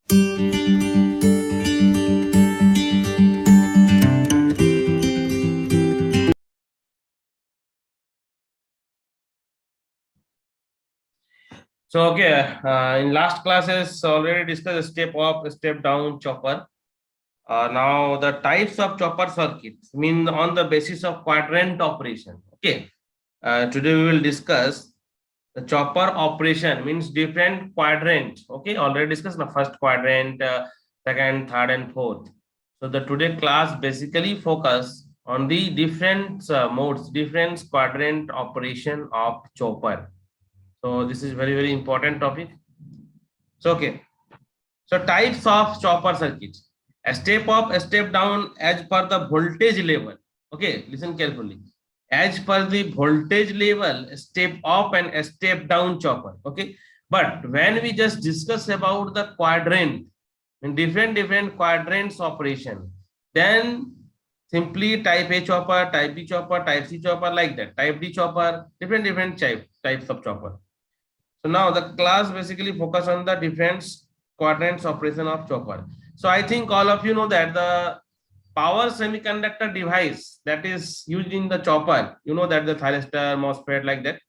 So okay, in last classes already discussed step up, step down chopper. Now the types of chopper circuits mean on the basis of quadrant operation. Okay, today we will discuss the chopper operation means different quadrant. Okay, already discussed the first quadrant, second, third, and fourth. So the today class basically focus on the different modes, different quadrant operation of chopper. So this is very important topic. So okay, so types of chopper circuits: a step up, a step down as per the voltage level. Okay, listen carefully. As per the voltage level, a step up and a step down chopper. Okay, but when we just discuss about the quadrant in different quadrants operation, then simply type A chopper, type B chopper, type C chopper, like that. Type D chopper, different types of chopper. So now the class basically focus on the different quadrants operation of chopper. So I think all of you know that the power semiconductor device that is used in the chopper, you know that the thyristor, MOSFET, like that.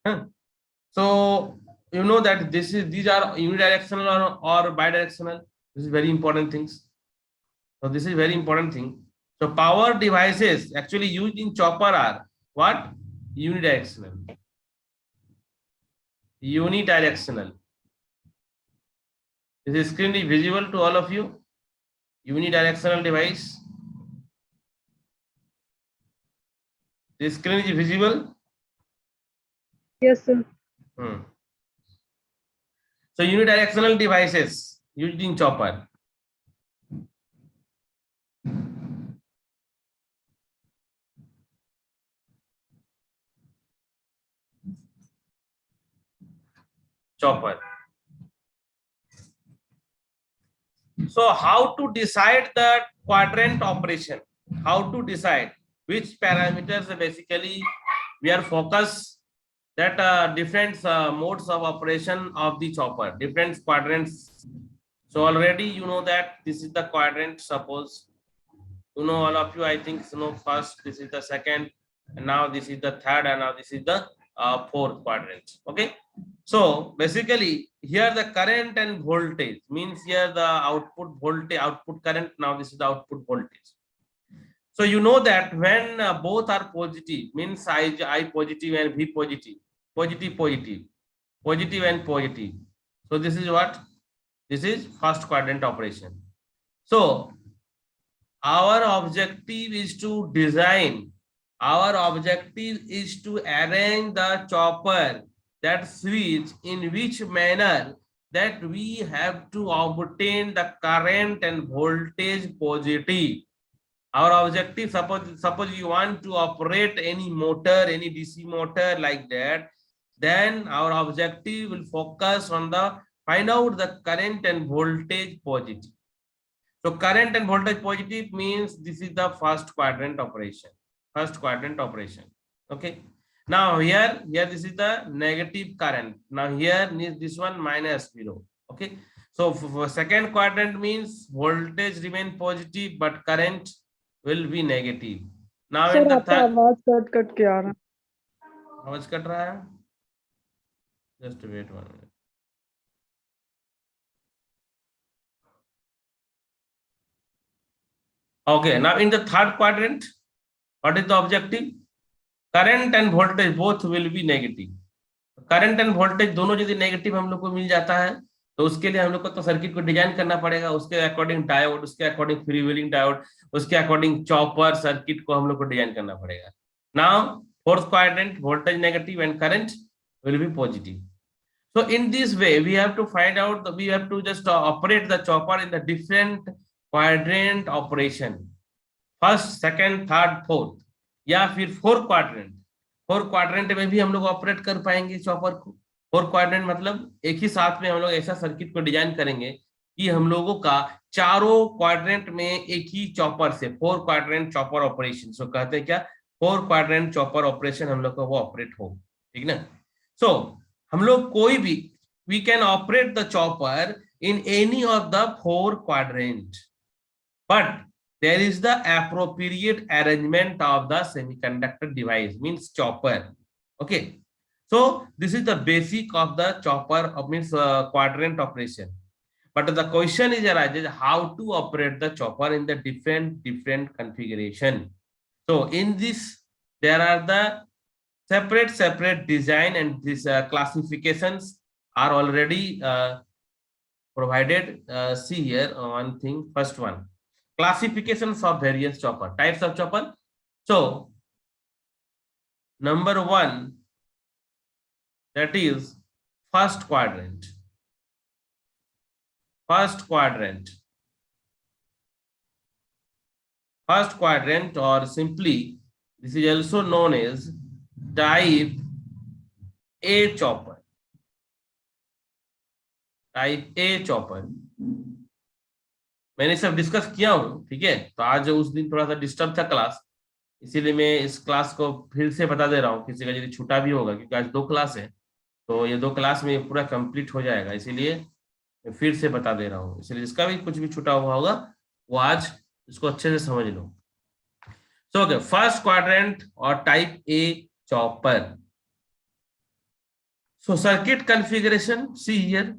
So you know that these are unidirectional or bidirectional. This is very important things. So this is very important thing. So power devices actually used in chopper are what? Unidirectional. Unidirectional. Is the screen visible to all of you? Unidirectional device. The screen is visible? Yes, sir. So unidirectional devices used in chopper. Chopper. So how to decide the quadrant operation? How to decide which parameters basically we are focused that different modes of operation of the chopper, different quadrants. So already you know that this is the quadrant. Suppose you know all of you, I think you know first, this is the second, and now this is the third, and now this is the fourth quadrant. Okay, so basically here the current and voltage means here the output voltage, output current. Now this is the output voltage. So you know that when both are positive means I positive and V positive, positive and positive. So this is what? This is first quadrant operation. So our objective is to design, our objective is to arrange the chopper, that switch in which manner that we have to obtain the current and voltage positive. Our objective, suppose you want to operate any motor, any DC motor, like that, then our objective will focus on the find out the current and voltage positive. So current and voltage positive means this is the first quadrant operation. First quadrant operation. Okay. Now here this is the negative current. Now here this one minus 0. Okay. So for second quadrant means voltage remain positive but current will be negative. Now sir in the आपका third, आवाज cut के आ रहा है. आवाज cut रहा है. Just wait 1 minute. Okay. Now in the third quadrant, what is the objective? Current end voltage both will be negative. Current end voltage दोनों यदि नेगेटिव हम लोग को मिल जाता है तो उसके लिए हम लोग को तो सर्किट को डिजाइन करना पड़ेगा, उसके अकॉर्डिंग डायोड, उसके अकॉर्डिंग फ्री व्हीलिंग डायोड, उसके अकॉर्डिंग चॉपर सर्किट को हम लोग को डिजाइन करना पड़ेगा. Now fourth quadrant, voltage negative and current will be positive. So in this way we have to find out we have to just operate the chopper in the different quadrant operation, first, second, third, fourth, या फिर four quadrant. Four quadrant में भी हम लोग operate कर पाएंगे chopper को. Four quadrant मतलब एक ही साथ में हम लोग ऐसा सर्किट को डिजाइन करेंगे कि हम लोगों का चारों क्वाड्रेंट में एक ही चॉपर से फोर क्वाड्रेंट चॉपर ऑपरेशन. सो कहते हैं क्या? फोर क्वाड्रेंट चॉपर ऑपरेशन हम लोग का वो ऑपरेट हो. ठीक ना? सो हम लोग कोई भी we can operate the chopper in any of the four quadrant, but there is the appropriate arrangement of the semiconductor device, means chopper. Okay, so this is the basic of the chopper, means quadrant operation. But the question is arises how to operate the chopper in the different configuration. So in this, there are the separate design, and these classifications are already provided. See here one thing. First one, classifications of various chopper, types of chopper. So number one, that is first quadrant. First quadrant, or simply this is also known as type A chopper. Type A chopper मैंने सब discuss किया हूं, ठीक है। तो आज उस दिन थोड़ा सा डिस्टर्ब था क्लास, इसीलिए मैं इस क्लास को फिर से बता दे रहा हूँ, किसी का यदि छूटा भी होगा, क्योंकि आज 2 क्लास है, तो ये 2 क्लास में पूरा कंप्लीट हो जाएगा, इसीलिए मैं फिर से बता दे रहा हूँ। इसलिए जिसका भी कुछ भी छूटा हुआ होगा वो आज इसको अच्छे से समझ लो। सो ओके, फर्स्ट क्वाड्रेंट और type A chopper. So circuit configuration, see here.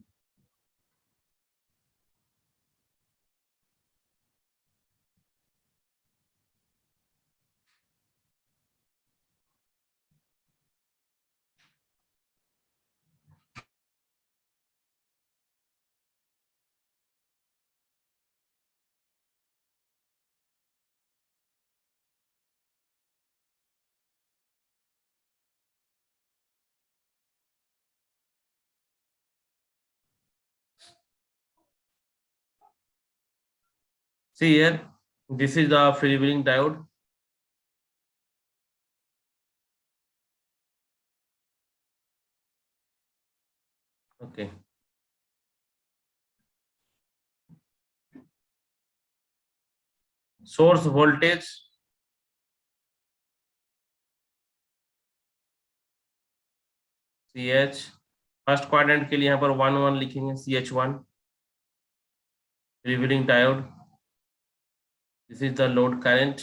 See here, this is the freewheeling diode. Okay. Source voltage, CH, first quadrant के लिए यहाँ पर 1 1 लिखेंगे, CH1, freewheeling diode. This is the load current,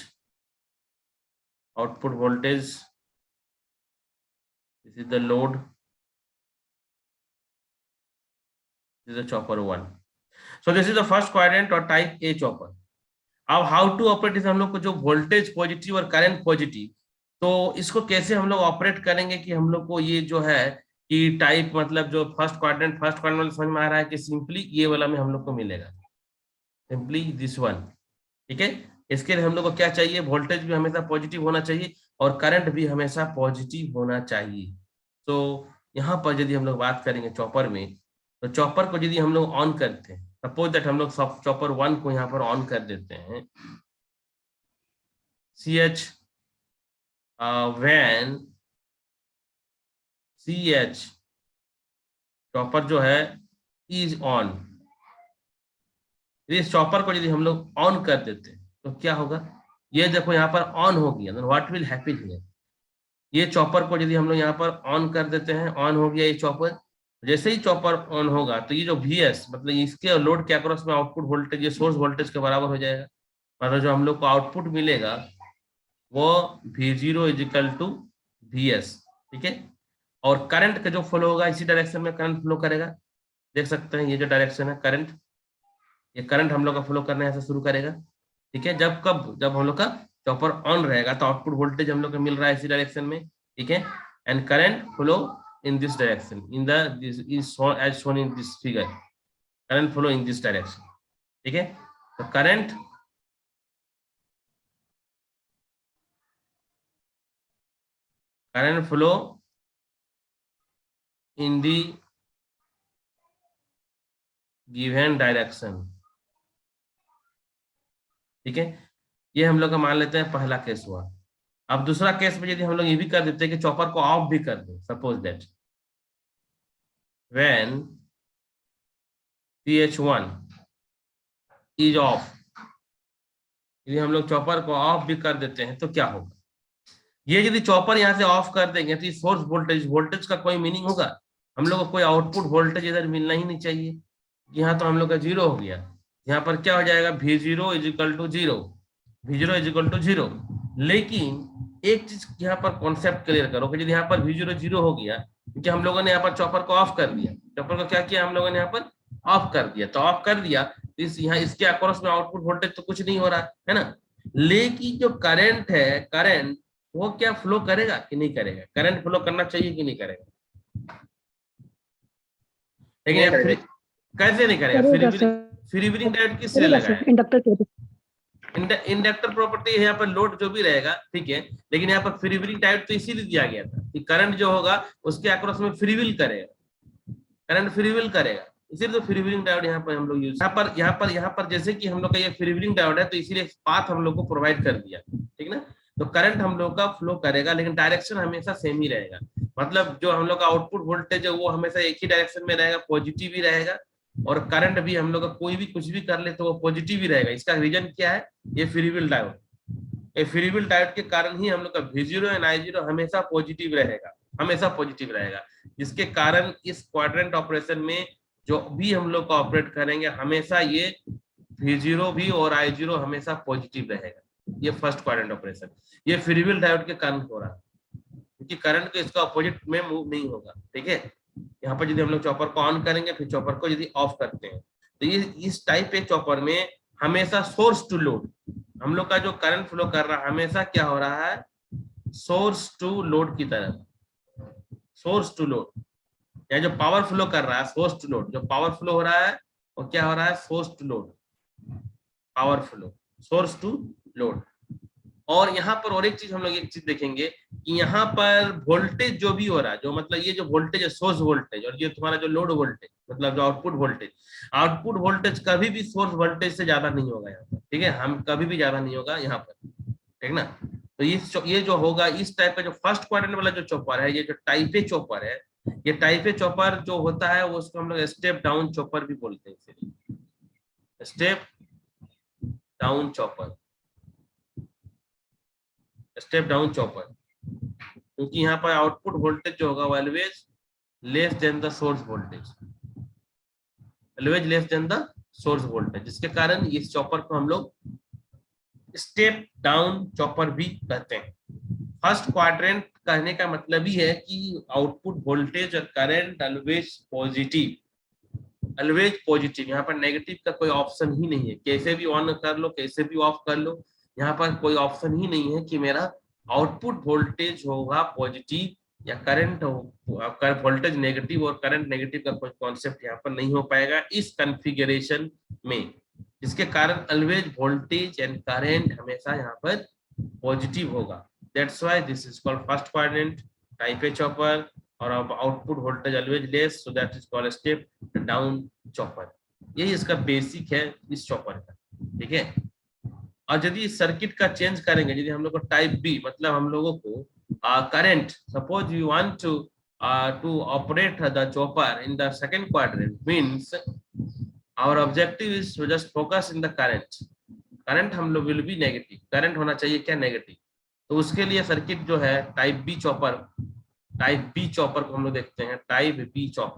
output voltage. This is the load. This is the chopper 1. So this is the first quadrant or type A chopper. अब how to operate, इस हम लोग को जो voltage positive और current positive, तो इसको कैसे हम लोग ऑपरेट करेंगे कि हम लोग को ये जो है कि टाइप, मतलब जो फर्स्ट क्वाड्रेंट समझ में आ रहा है कि सिंपली ये वाला में हम लोग को मिलेगा, सिंपली दिस वन, ठीक है। इसके लिए हम लोग को क्या चाहिए, वोल्टेज भी हमेशा पॉजिटिव होना चाहिए और करंट भी हमेशा पॉजिटिव होना चाहिए। तो यहाँ पर यदि हम लोग बात करेंगे चॉपर में, तो चॉपर को यदि हम लोग ऑन करते हैं, सपोज दैट हम लोग चॉपर 1 को यहाँ पर ऑन कर देते हैं, CH व्हेन CH चॉपर जो है इज ऑन, इस चॉपर को यदि हम लोग ऑन कर देते हैं तो क्या होगा, ये देखो यहाँ पर ऑन हो गया, व्हाट विल हैपन हियर, ये चॉपर को यदि हम लोग यहाँ पर ऑन कर देते हैं, ऑन हो गया ये चॉपर। जैसे ही चॉपर ऑन होगा तो ये जो VS, मतलब इसके लोड के अक्रॉस में आउटपुट वोल्टेज ये सोर्स वोल्टेज के बराबर हो जाएगा, मतलब जो हम लोग को आउटपुट मिलेगा वो V0 इजिकल टू VS, ठीक है। और करंट का जो फ्लो होगा इसी डायरेक्शन में करंट फ्लो करेगा, देख सकते हैं ये जो डायरेक्शन है करंट, ये करंट हम लोग का फ्लो करने से शुरू करेगा, ठीक है। जब हम लोग का चॉपर ऑन रहेगा तो आउटपुट वोल्टेज हम लोग को मिल रहा है इसी डायरेक्शन में, ठीक है। And current flow in this direction, this is as shown in this figure, current flow in this direction, ठीक है। तो current flow in the given direction, ठीक है। ये हम लोग का मान लेते हैं पहला केस हुआ। अब दूसरा केस में यदि हम लोग ये भी कर देते हैं कि चॉपर को ऑफ भी कर दें, suppose that when CH1 is of, यदि हम लोग चॉपर को ऑफ भी कर देते हैं तो क्या होगा, ये यदि चॉपर यहाँ से ऑफ कर देंगे तो सोर्स वोल्टेज का कोई मीनिंग होगा, हम लोग को कोई आउटपुट वोल्टेज इधर मिलना ही नहीं चाहिए, यहाँ तो हम लोग का 0 हो गया, यहाँ पर क्या हो जाएगा, V0 is equal to 0, V0 is equal to 0। लेकिन एक चीज यहाँ पर कॉन्सेप्ट क्लियर करो कि यदि यहाँ पर V0 0 हो गया, क्योंकि हम लोगों ने यहाँ पर चॉपर को ऑफ कर दिया, चॉपर को क्या किया हम लोगों ने यहाँ पर ऑफ कर दिया, तो ऑफ कर दिया इस यहाँ इसके अक्रॉस में आउटपुट वोल्टेज तो कुछ नहीं हो रहा है ना। लेकिन जो करंट है, करंट वो क्या फ्लो करेगा कि नहीं करेगा, करंट फ्लो करना चाहिए कि नहीं करेगा, लेकिन कैसे नहीं करेगा, करेगा सर, फ्री व्हीलिंग डायोड किसने करेगा लगाया, सर, इंडक्टर के इंडक्टर प्रॉपर्टी है, यहाँ पर लोड जो भी रहेगा ठीक है, लेकिन यहाँ पर फ्री व्हीलिंग डायोड तो इसीलिए दिया गया था कि करंट जो होगा उसके अक्रॉस में फ्री व्हील करेगा, करंट फ्री व्हील करेगा, इसीलिए तो फ्री व्हीलिंग डायोड यहाँ पर हम लोग यूज, यहाँ पर जैसे कि हम लोग का ये फ्री व्हीलिंग डायोड है तो इसीलिए पाथ हम लोग को प्रोवाइड कर दिया, ठीक ना। तो करंट हम लोग का फ्लो करेगा लेकिन डायरेक्शन हमेशा सेम ही रहेगा, मतलब जो हम लोग का आउटपुट वोल्टेज है वो हमेशा एक ही डायरेक्शन में रहेगा, पॉजिटिव ही रहेगा, और करंट भी हम लोग का कोई भी कुछ भी कर ले तो वो पॉजिटिव ही रहेगा। इसका रीजन क्या है, ये फ्री व्हील डायोड, ये फ्री व्हील डायोड के कारण ही हम लोग का V0 एंड I0 हमेशा पॉजिटिव रहेगा, हमेशा पॉजिटिव रहेगा, जिसके कारण इस क्वाड्रेंट ऑपरेशन में जो भी हम लोग का ऑपरेट करेंगे हमेशा ये V0 भी और I0 हमेशा पॉजिटिव रहेगा। ये फर्स्ट क्वाड्रेंट ऑपरेशन ये फ्री व्हील डायोड के कारण हो रहा है, क्योंकि करंट तो इसका अपोजिट में मूव नहीं होगा, ठीक है। यहाँ पर यदि हम लोग चॉपर को ऑन करेंगे फिर चॉपर को यदि ऑफ करते हैं तो ये इस टाइप के चॉपर में हमेशा सोर्स टू लोड हम लोग का जो करंट फ्लो कर रहा है हमेशा क्या हो रहा है, सोर्स टू लोड की तरफ, सोर्स टू लोड, या जो पावर फ्लो कर रहा है सोर्स टू लोड, जो पावर फ्लो हो रहा है वो क्या हो रहा है, source to load, power flow source to load. और यहाँ पर और एक चीज हम लोग एक चीज देखेंगे कि यहाँ पर वोल्टेज जो भी हो रहा है, जो मतलब ये जो वोल्टेज है सोर्स वोल्टेज, और ये तुम्हारा जो लोड वोल्टेज मतलब जो आउटपुट वोल्टेज कभी भी सोर्स वोल्टेज से ज्यादा नहीं होगा यहाँ पर, ठीक है, हम कभी भी ज्यादा नहीं होगा यहाँ पर, ठीक ना। तो ये जो होगा इस टाइप का जो फर्स्ट क्वाड्रेंट वाला जो चॉपर है, ये जो टाइप ए चॉपर है, ये टाइप ए चॉपर जो होता है वो उसको हम लोग स्टेप डाउन चॉपर भी बोलते हैं, step down chopper, step down chopper, क्योंकि यहाँ पर आउटपुट वोल्टेज जो होगा always less than the source voltage, always less than the source voltage, जिसके कारण इस चॉपर को हम लोग स्टेप डाउन चॉपर भी कहते हैं। फर्स्ट क्वाड्रेंट कहने का मतलब ही है कि आउटपुट वोल्टेज और current always positive, always positive, यहाँ पर नेगेटिव का कोई ऑप्शन ही नहीं है, कैसे भी ऑन कर लो कैसे भी ऑफ कर लो, यहाँ पर कोई ऑप्शन ही नहीं है कि मेरा आउटपुट वोल्टेज होगा पॉजिटिव या करंट वोल्टेज नेगेटिव और करंट नेगेटिव का कोई कॉन्सेप्ट यहाँ पर नहीं हो पाएगा इस कॉन्फ़िगरेशन में, जिसके कारण ऑलवेज वोल्टेज एंड करंट हमेशा यहाँ पर पॉजिटिव होगा। That's why this is called first quadrant type A chopper, और output voltage always less, so that is called step down chopper. यही इसका बेसिक है इस चॉपर का, ठीक है। और यदि सर्किट का चेंज करेंगे, यदि हम लोग को टाइप बी मतलब हम लोगों को current, suppose you want to operate the chopper in the second quadrant, means our objective is to just focus in the current, current हम लोग विल बी नेगेटिव, करंट होना चाहिए क्या, नेगेटिव। तो उसके लिए सर्किट जो है टाइप बी चॉपर को हम लोग देखते हैं, टाइप बी चॉपर